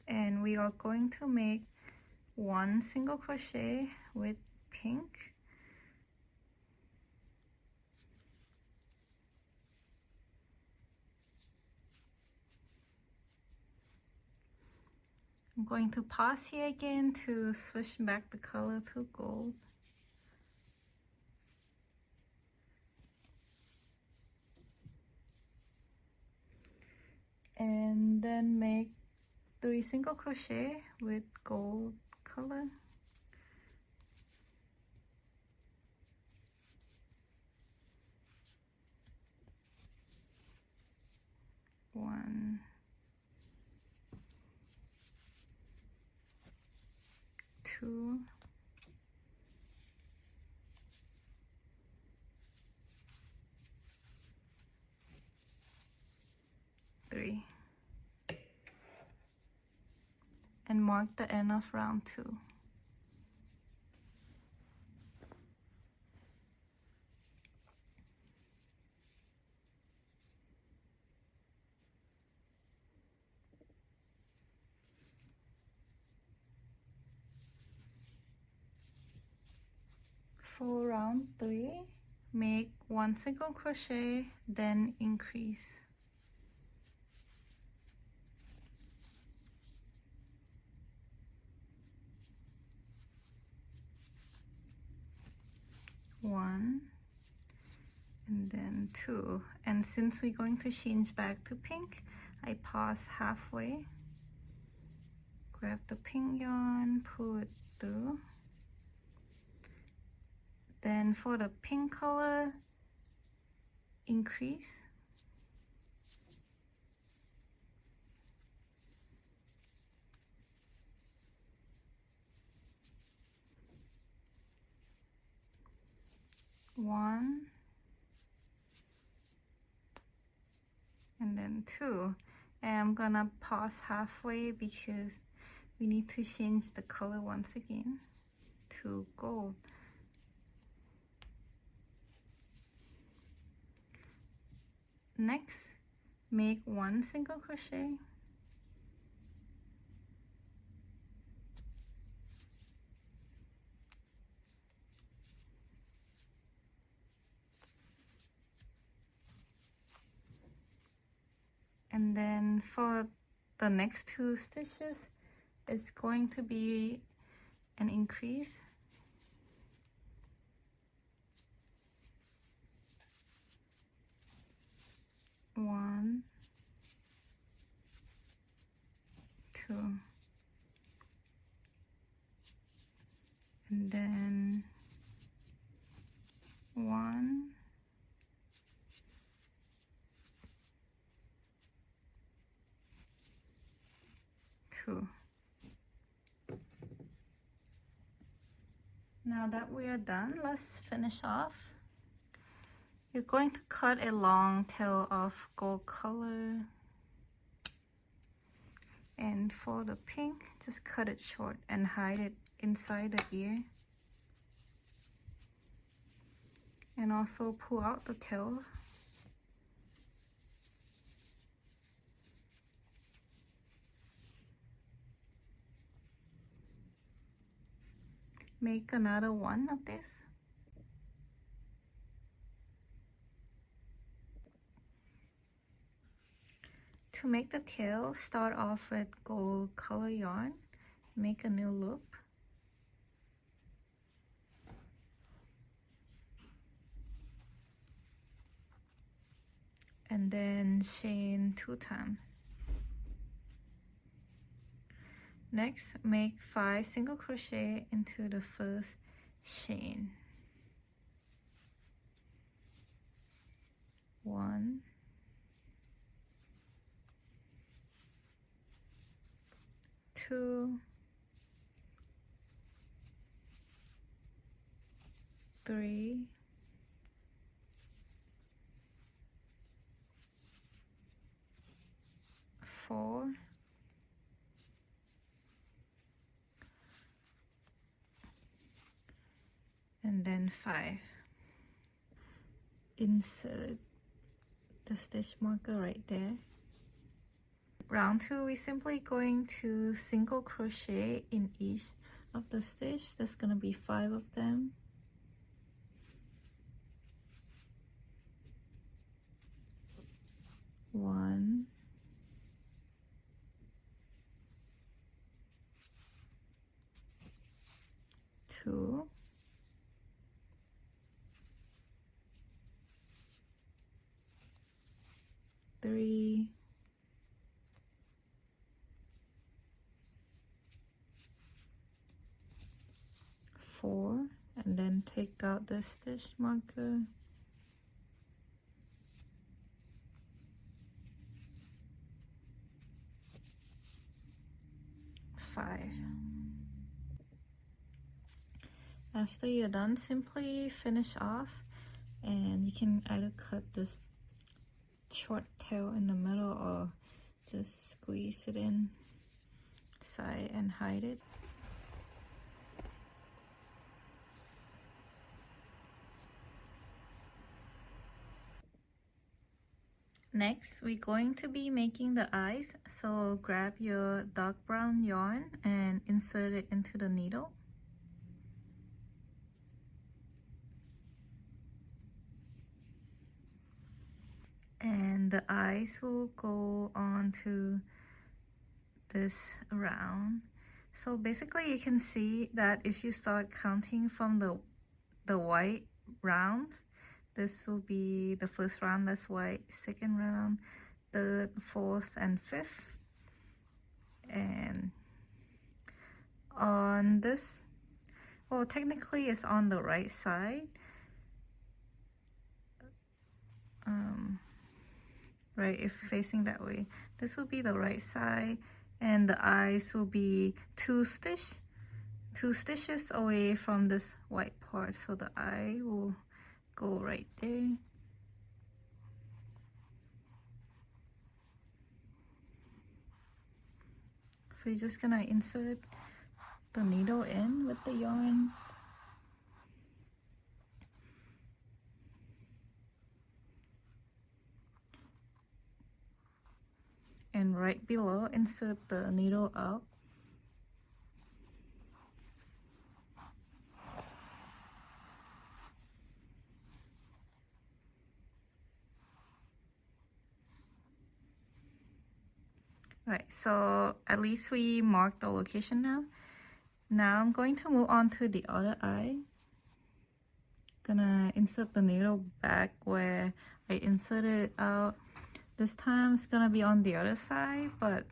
And we are going to make 1 single crochet with pink, I'm going to pause here again to switch back the color to gold. And then make 3 single crochet with gold color. One, two, three, and mark the end of round 2. For round 3, make 1 single crochet, then increase. One, and then 2. And since we're going to change back to pink, I pause halfway, grab the pink yarn, pull it through. Then for the pink color, increase. One, and then 2. And I'm gonna pause halfway because we need to change the color once again to gold. Next, make 1 single crochet, and then for the next 2 stitches, it's going to be an increase. One, 2, and then 1, 2. Now that we are done, let's finish off. You're going to cut a long tail of gold color. And for the pink, just cut it short and hide it inside the ear. And also pull out the tail. Make another one of this. To make the tail, start off with gold color yarn. Make a new loop. And then chain 2 times. Next, make 5 single crochet into the first chain. 1, 2, 3, 4, and then 5. Insert the stitch marker right there. Round 2, we're simply going to single crochet in each of the stitch. There's gonna be 5 of them. One, 2, 3, 4, and then take out the stitch marker. 5. After you're done, simply finish off, and you can either cut this short tail in the middle or just squeeze it in side and hide it. Next, we're going to be making the eyes, so grab your dark brown yarn and insert it into the needle. And the eyes will go onto this round. So basically you can see that if you start counting from the white rounds, this will be the first round, that's white, second round, third, fourth, and fifth. And on this, well, technically it's on the right side. Right, if facing that way, this will be the right side, and the eyes will be two stitches away from this white part, so the eye will go right there. So you're just gonna insert the needle in with the yarn. And right below, insert the needle out. Right, so at least we marked the location now. Now I'm going to move on to the other eye. Gonna insert the needle back where I inserted it out. This time it's gonna be on the other side, but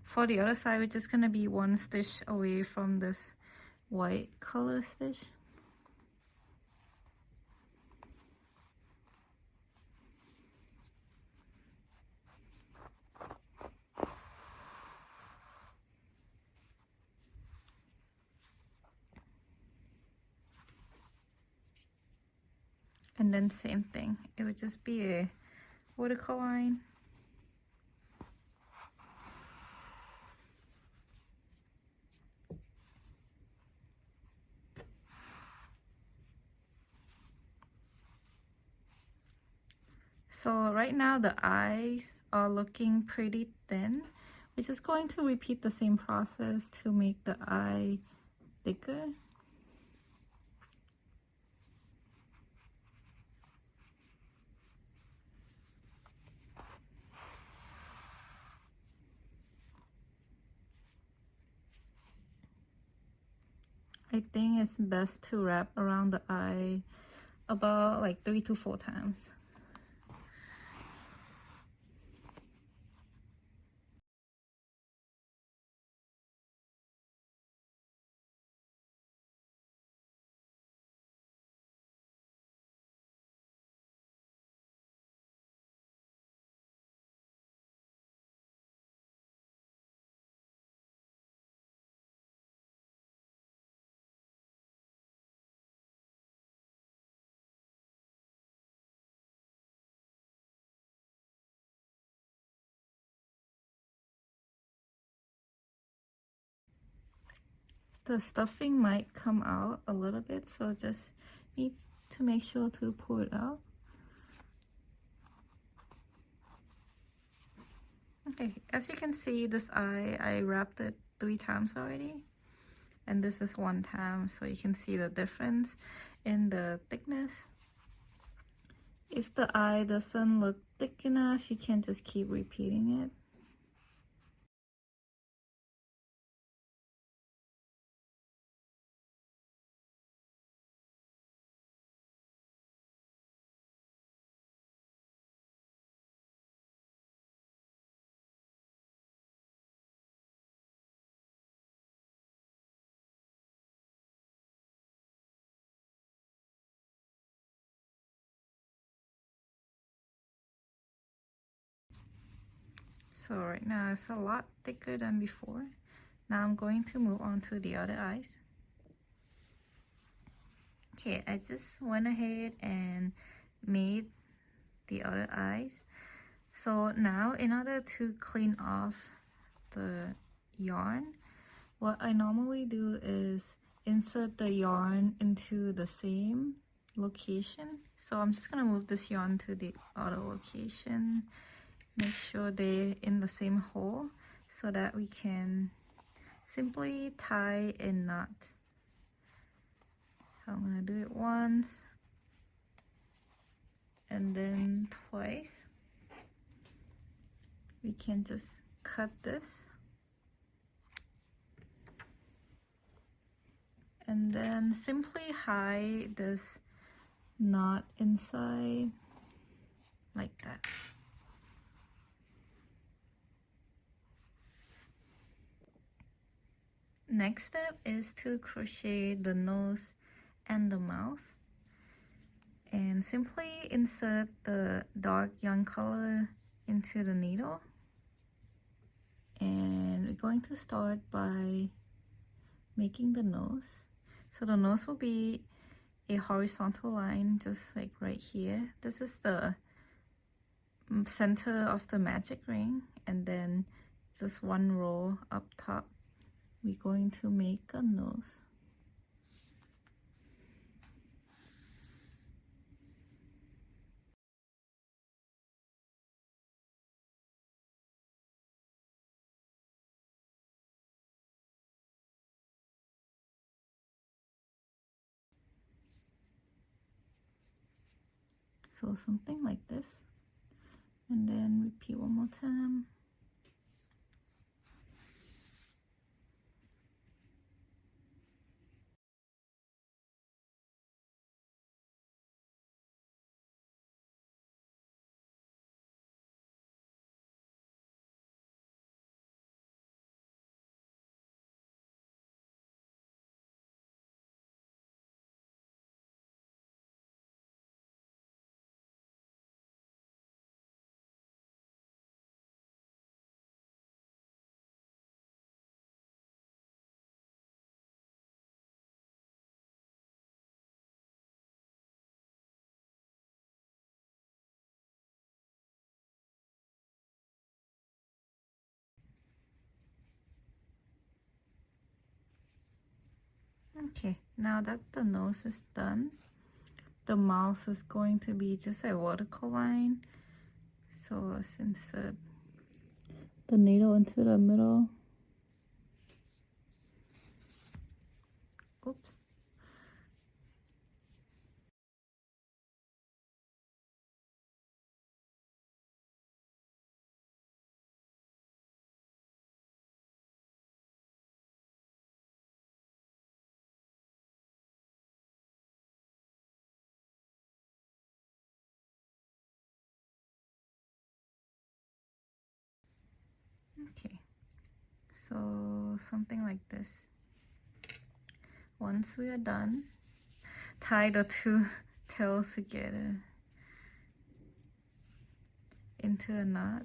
for the other side we're just gonna be 1 stitch away from this white color stitch. And then same thing, it would just be a vertical line. So right now the eyes are looking pretty thin. We're just going to repeat the same process to make the eye thicker. I think it's best to wrap around the eye about like 3 to 4 times. The stuffing might come out a little bit, so just need to make sure to pull it out. Okay, as you can see, this eye, I wrapped it 3 times already, and this is 1 time, so you can see the difference in the thickness. If the eye doesn't look thick enough, you can just keep repeating it. So right now it's a lot thicker than before. Now I'm going to move on to the other eyes. Okay, I just went ahead and made the other eyes. So now in order to clean off the yarn, what I normally do is insert the yarn into the same location. So I'm just gonna move this yarn to the other location, make sure they're in the same hole so that we can simply tie a knot. I'm gonna do it once and then twice. We can just cut this and then simply hide this knot inside like that. Next step is to crochet the nose and the mouth, and simply insert the dark yarn color into the needle, and we're going to start by making the nose. So the nose will be a horizontal line just like right here. This is the center of the magic ring, and then just 1 row up top. We're going to make a nose. So something like this, and then repeat 1 more time. Okay, now that the nose is done, the mouth is going to be just a vertical line. So let's insert the needle into the middle. Oops. Okay, so something like this. Once we are done, tie the two tails together into a knot.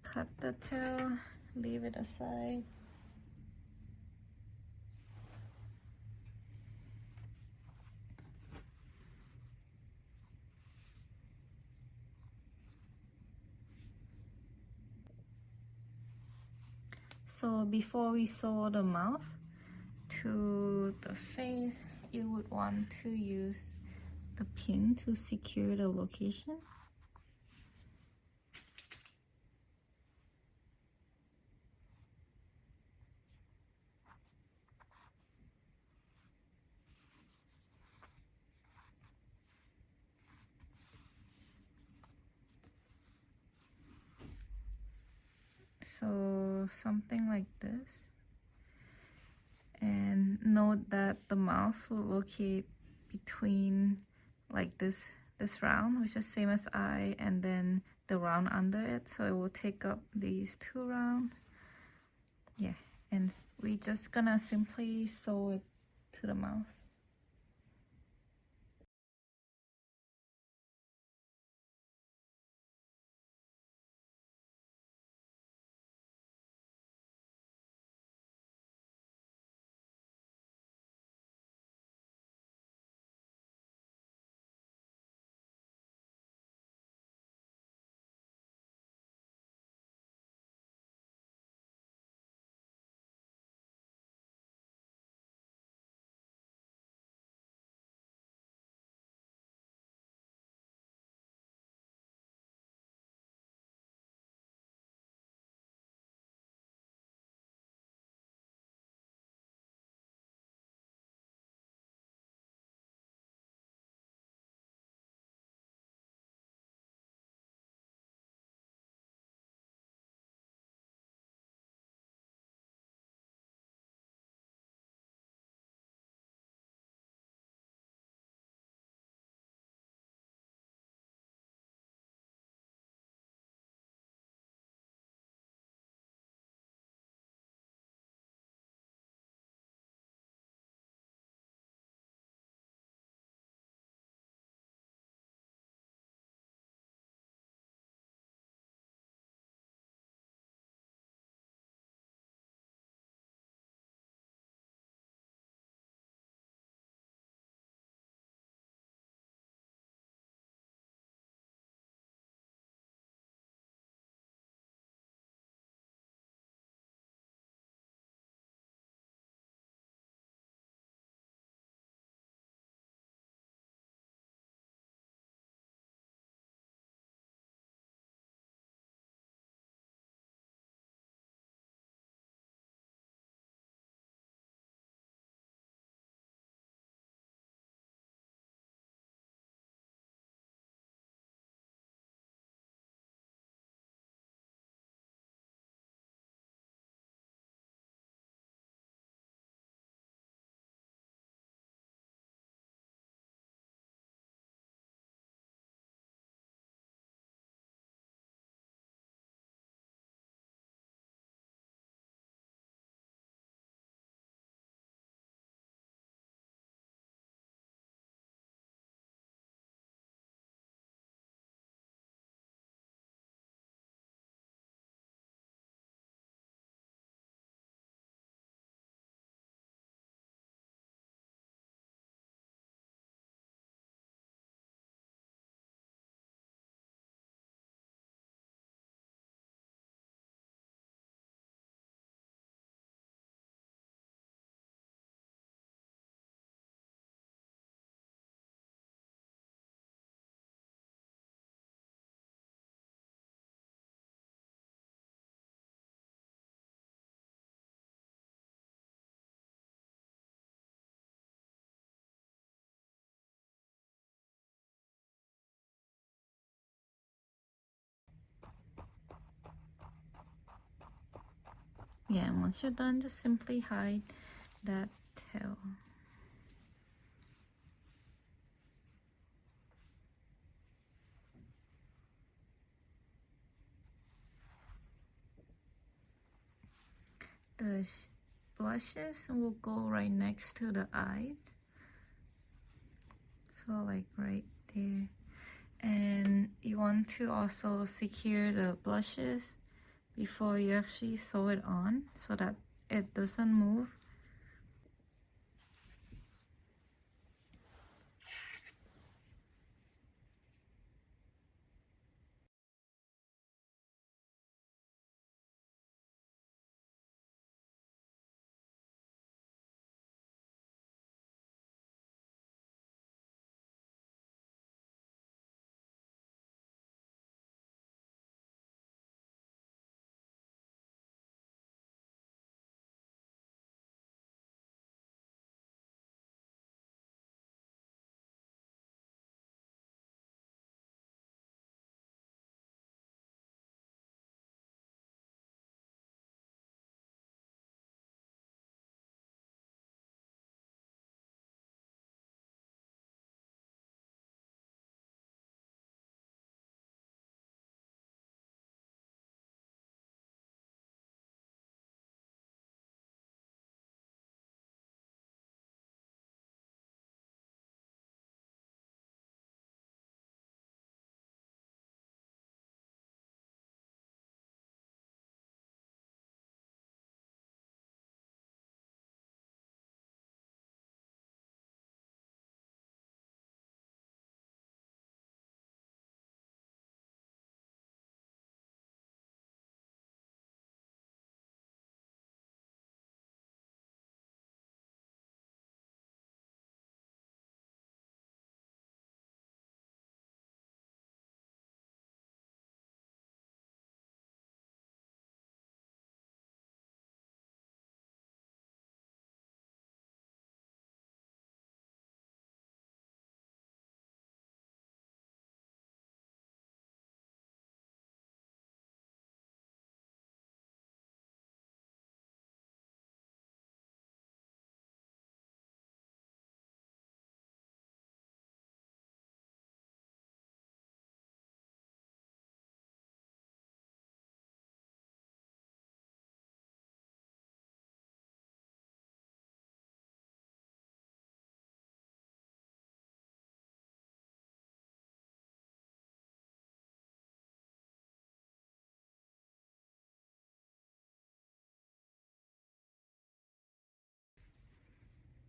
Cut the tail, leave it aside. So before we sew the mouth to the face, you would want to use the pin to secure the location. So something like this. And note that the mouse will locate between like this round, which is same as I, and then the round under it, so it will take up these two rounds. Yeah, and we just gonna simply sew it to the mouse. Yeah, and once you're done, just simply hide that tail. The blushes will go right next to the eyes, so like right there. And you want to also secure the blushes before you actually sew it on so that it doesn't move.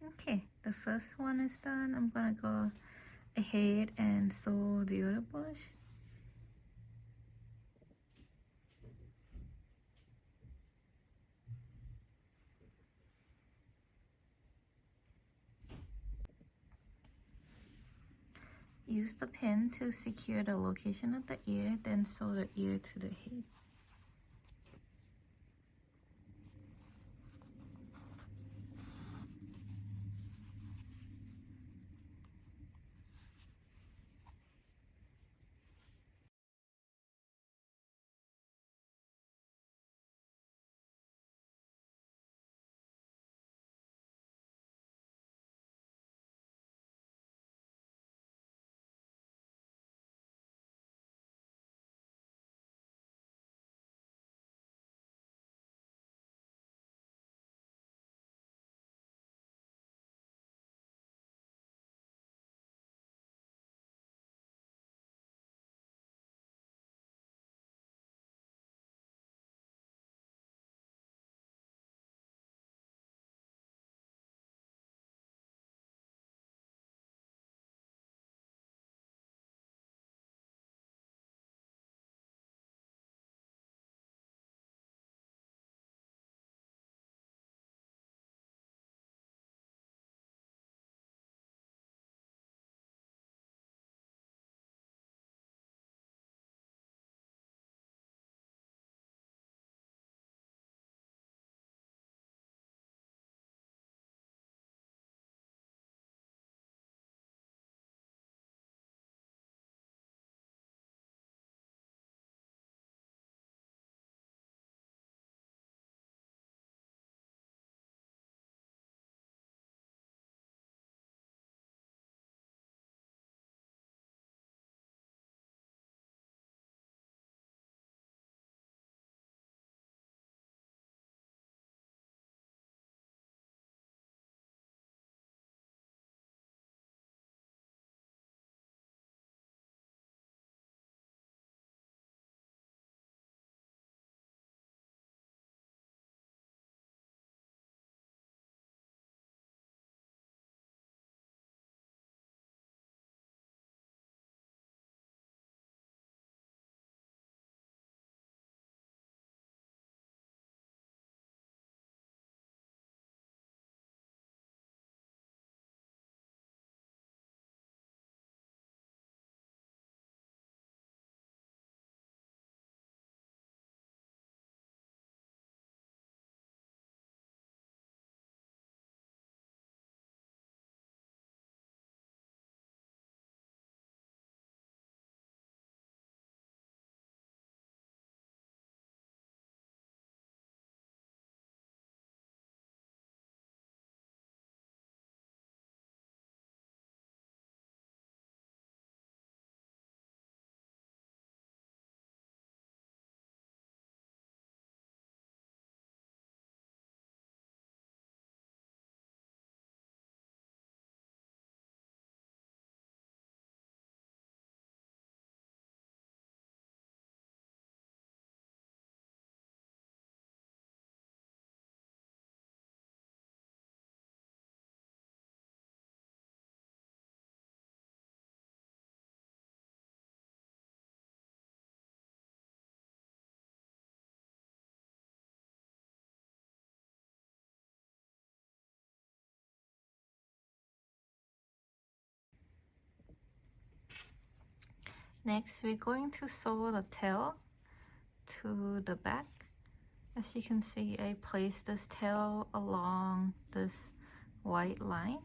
Okay, the first one is done. I'm gonna go ahead and sew the other blush. Use the pin to secure the location of the ear, then sew the ear to the head. Next, we're going to sew the tail to the back. As you can see, I placed this tail along this white line.